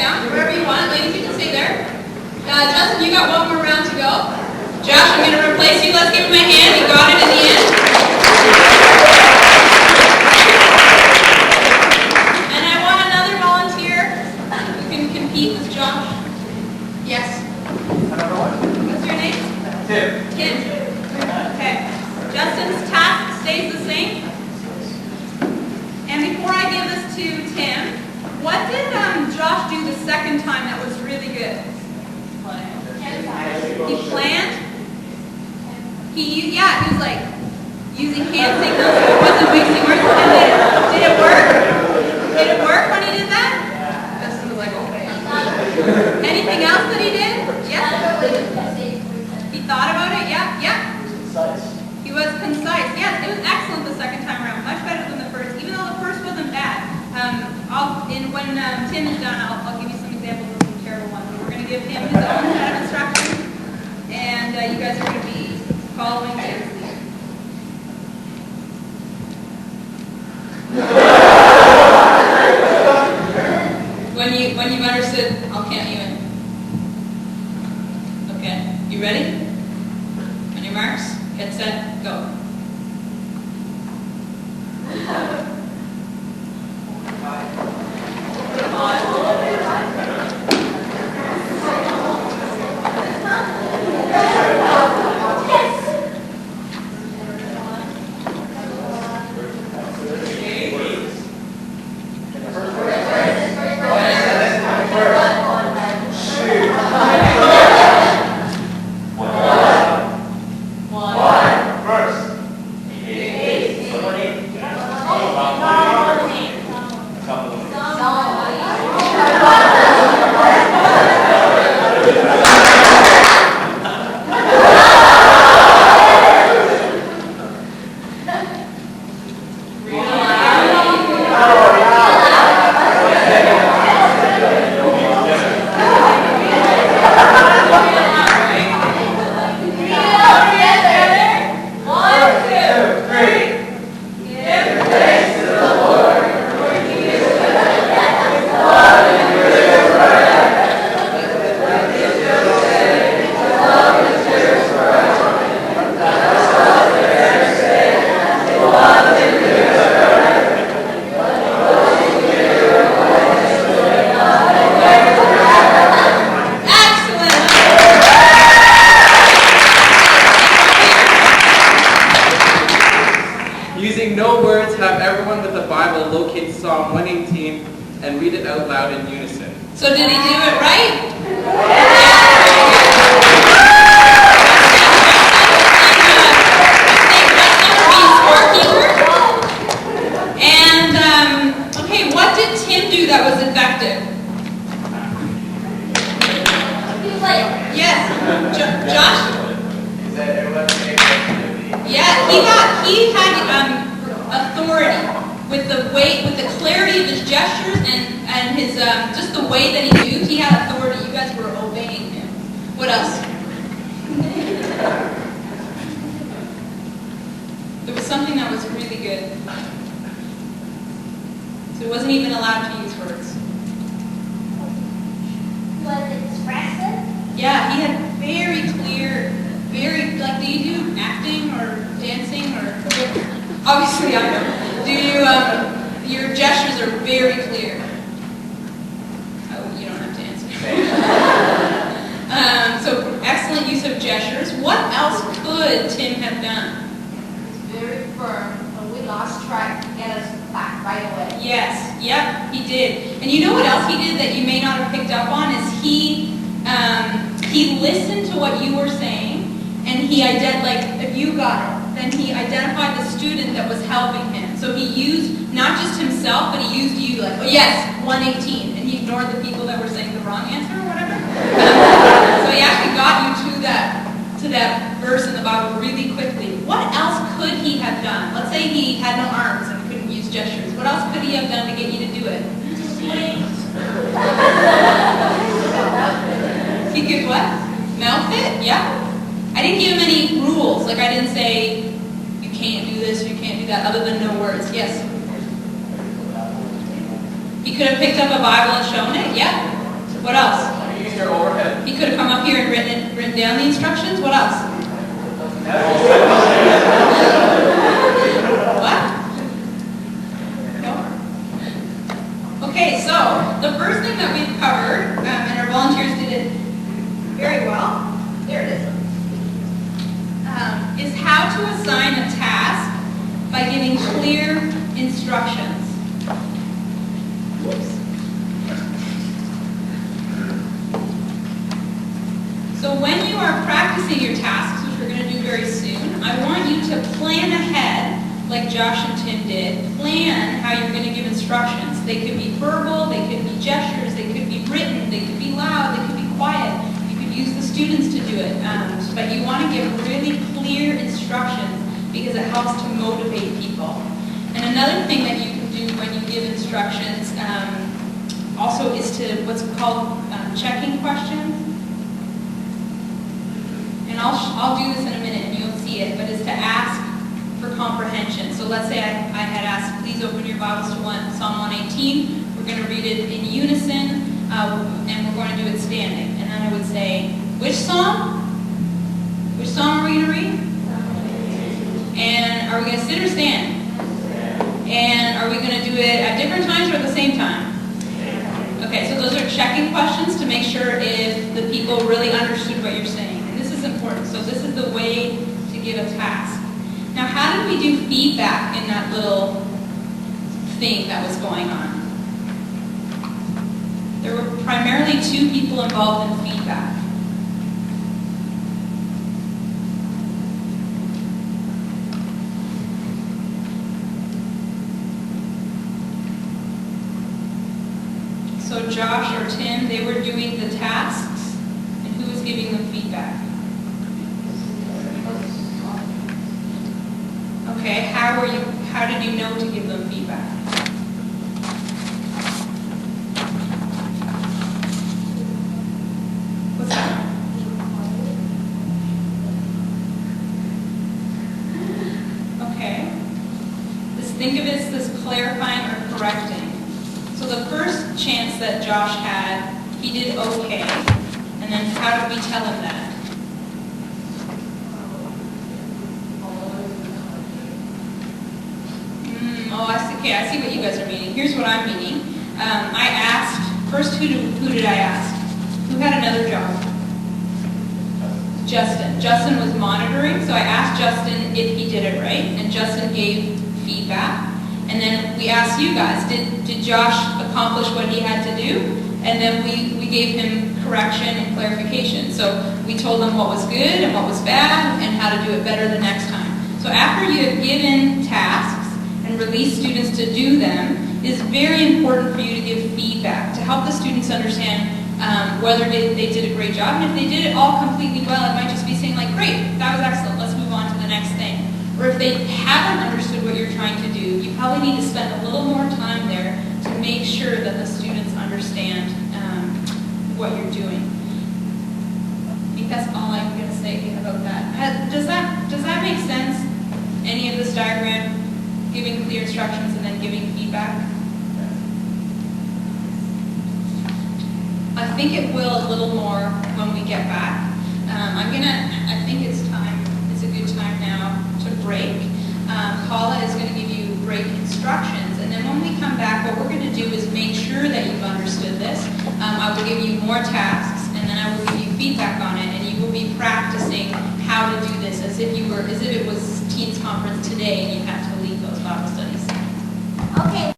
down, wherever you want. Ladies, you can stay there. Justin, you got one more round to go. Josh, I'm going to replace you. Let's give him a hand. You got it in the end. And I want another volunteer who can compete with Josh. Yes. Another one? What's your name? Tim. Tim. Okay. Justin's task stays the same. And before I give this to Tim, what did Josh do the second time that was really good? He planned? He was like using hand signals, so it wasn't wasting words. And did it work? Did it work when he did that? Justin was like, okay. Anything else that he did? Yes. He thought about it? Yeah. He was concise. Yes, it was excellent the second time around. Much better than the first, even though the first wasn't bad. When Tim is done, I'll give you some examples of some terrible ones. We're going to give him his own set of instructions, and you guys are going to be following Tim's lead. When you've understood, I'll count you in. Okay, you ready? On your marks, get set, go. Using no words, have everyone with the Bible locate Psalm 118 and read it out loud in unison. So did he do it right? And, okay, what did Tim do that was effective? Yes. Josh? Yeah, he had authority with the clarity of his gestures and his just the way that he moved. He had authority. You guys were obeying him. What else? There was something that was really good. So he wasn't even allowed to use words. Was it expressive? Yeah, he had very clear. Very, like, do you do acting or dancing or, obviously I know. Do you, your gestures are very clear. Oh, you don't have to answer. So, excellent use of gestures. What else could Tim have done? He was very firm. When we lost track, he got us back right away. Yes, yep, he did. And you know what else he did that you may not have picked up on is he listened to what you were saying. And he if you got it, then he identified the student that was helping him. So he used not just himself, but he used you, like, oh yes, 118, and he ignored the people that were saying the wrong answer or whatever. So he actually got you to that verse in the Bible really quickly. What else could he have done? Let's say he had no arms and couldn't use gestures. What else could he have done to get you to do it? He could what? Mouth it? Yeah. I didn't give him any rules. Like, I didn't say, you can't do this, you can't do that, other than no words. Yes? He could have picked up a Bible and shown it. Yeah. What else? Use your overhead. He could have come up here and written down the instructions. What else? What? No? Okay, so the first thing that we've covered, and our volunteers did it very well, there it is how to assign a task by giving clear instructions. Oops. So when you are practicing your tasks, which we're going to do very soon, I want you to plan ahead, like Josh and Tim did. Plan how you're going to give instructions. They could be verbal, they could be gestures, they could be written, they could be loud, they could be quiet. You could use the students to do it. But you want to give really clear instructions because it helps to motivate people. And another thing that you can do when you give instructions also is to what's called checking questions. And I'll do this in a minute and you'll see it, but it's to ask for comprehension. So let's say I had asked, please open your Bibles to Psalm 118. We're going to read it in unison, and we're going to do it standing. And then I would say, which psalm? Which psalm are we going to read? And are we going to sit or stand? And are we going to do it at different times or at the same time? Okay, so those are checking questions to make sure if the people really understood what you're saying. And this is important. So this is the way to give a task. Now, how did we do feedback in that little thing that was going on? There were primarily 2 people involved in feedback. So Josh or Tim, they were doing the tasks, and who was giving them feedback? Okay, how did you know to give them feedback? What's that? Okay. Just think of it as this clarifying or correcting. So the first chance that Josh had, he did okay. And then how did we tell him that? Okay, I see what you guys are meaning. Here's what I'm meaning. I asked, first who did I ask? Who had another job? Justin. Justin was monitoring, so I asked Justin if he did it right, and Justin gave feedback. And then we asked you guys, did Josh accomplish what he had to do? And then we gave him correction and clarification. So we told him what was good and what was bad and how to do it better the next time. So after you have given tasks and released students to do them, it is very important for you to give feedback to help the students understand whether they did a great job. And if they did it all completely well, it might just be saying like, great, that was excellent, let's move on to the next thing. Or if they haven't understood what you're trying to do, you probably need to spend a little more time there to make sure that the students understand what you're doing. I think that's all I'm going to say about that. Does that make sense? Any of this diagram? Giving clear instructions and then giving feedback? I think it will a little more when we get back. I think it's a good time now to break. Paula is going to give you break instructions, and then when we come back, what we're going to do is make sure that you've understood this. I will give you more tasks, and then I will give you feedback on it, and you will be practicing how to do this as if it was Teens Conference today and you had to lead those Bible studies. Okay.